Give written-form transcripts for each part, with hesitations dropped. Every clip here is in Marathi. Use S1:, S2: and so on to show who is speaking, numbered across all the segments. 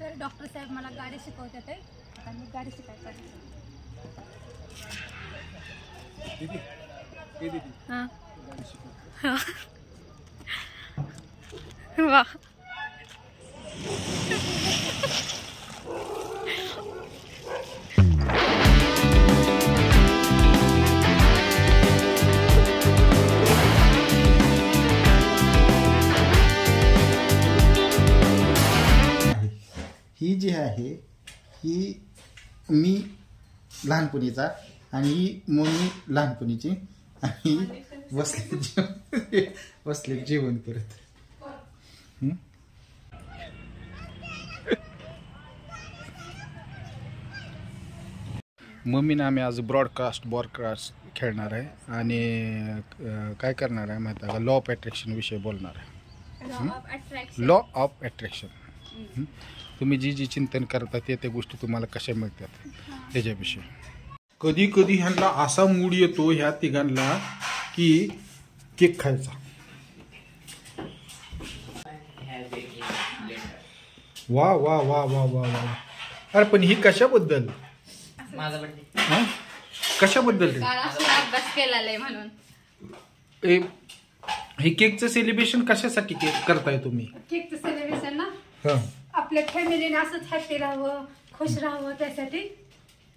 S1: तर डॉक्टर साहेब मला गाडी शिकवतात आहे. आता मी गाडी शिकायचं आहे.
S2: दीदी ए दीदी
S1: हां
S2: गाडी शिकव.
S1: वाह
S3: ही जी आहे ही मी लहानपणीचा आणि ही मम्मी लहानपणीची आणि बसले जेवण करत. मम्मीने आम्ही आज ब्रॉडकास्ट खेळणार आहे आणि काय करणार आहे माहिती आहे का, लॉ ऑफ अट्रॅक्शन विषयी बोलणार आहे. Law of attraction. तुम्ही जी चिंतन करता ते गोष्टी तुम्हाला कशा मिळतात त्याच्याविषयी. कधी कधी ह्यांना असा मूड येतो ह्या तिघांना की केक खायचा. वा वा वा वा वा वा. अरे पण ही कशाबद्दल कशाबद्दल
S1: अभ्यास केलेला म्हणून
S3: हे केकचं सेलिब्रेशन कशासाठी करताय तुम्ही?
S1: केकचं सेलिब्रेशन ना
S3: हा
S1: आपल्या फॅमिलीने असंच हॅपी राहावं खुश राहावं त्यासाठी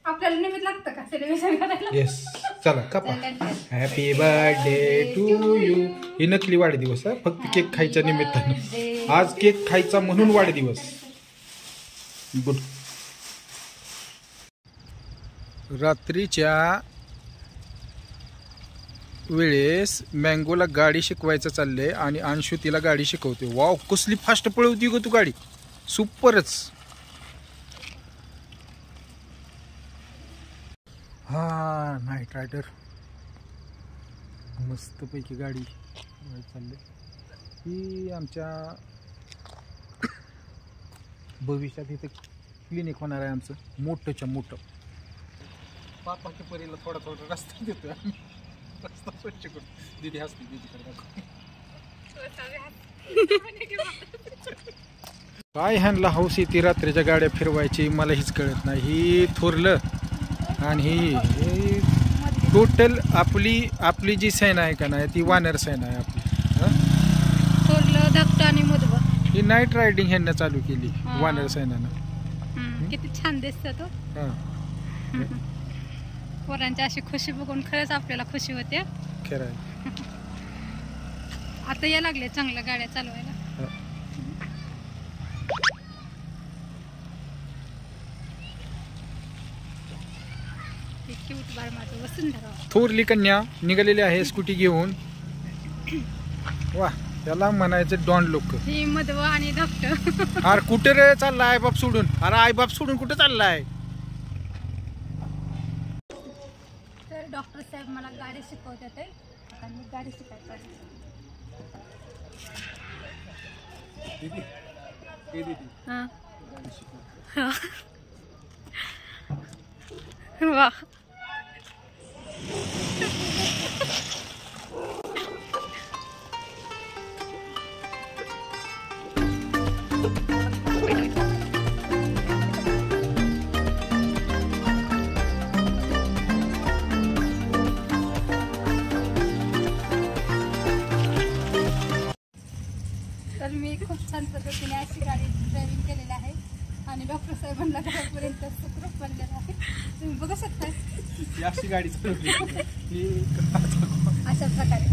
S1: आपल्याला निमित्त लागतं का सेलिब्रेशन करायला.
S3: येस चला कापा. Happy birthday to you. ही नकली वाढदिवस आहे फक्त केक खायच्या निमित्तानं. आज केक खायचा म्हणून वाढदिवस. गुड. रात्रीच्या वेळेस मँगोला गाडी शिकवायचं चाललंय आणि अंशू तिला गाडी शिकवते. वाव कसली फास्ट पळवती ग तू गाडी. सुपरच. हा नाईट रायडर मस्तपैकी गाडी चालली. ही आमच्या भविष्यात इथं क्लिनिक होणार आहे आमचं मोठंच्या मोठं. पापाच्या परीला थोडा थोडा रस्ता देतोय आम्ही. रस्ता स्वच्छ करतो. दीदी हसते दीदीकडे काय ह्यांना हौस येते रात्रीच्या गाड्या फिरवायची मला हीच कळत नाही. ही थोरलं आणि ही टोटल आपली जी सेना आहे का नाही ती वानर सेना आहे आपली.
S1: थोरलं धाकटं आणि मुदबा.
S3: ही नाईट रायडिंग ह्यांना चालू केली वानर सेनानं.
S1: किती छान दिसतं तो. पोरांची अशी खुशी बघून खरंच आपल्याला खुशी होते.
S3: खरं
S1: आता या लागले चांगल्या गाड्या चालवायला. क्यूट बाळ माझं वसुंधरा.
S3: थोरली कन्या निघालेली आहे स्कूटी घेऊन. वा त्याला म्हणायचं डॉन लोक.
S1: ही मधवा आणि धाकटं.
S3: अरे कुठे रे चाललाय आईबाप सोडून. अरे आईबाप सोडून कुठे चाललाय.
S1: तर डॉक्टर साहेब मला गाडी शिकवतात आहे. आता मी गाडी शिकायचं आहे.
S2: दीदी ए दीदी
S1: हां
S2: गाडी शिकव.
S1: वाह तर मी खूप छान पद्धतीने अशी गाडी ड्रायव्हिंग केलेली आहे आणि डॉक्टर साहेबांना घरापर्यंत सुखरूप बनलेलं आहे. तुम्ही बघू शकता
S3: अशी गाडी चालवली
S1: अशा प्रकारे.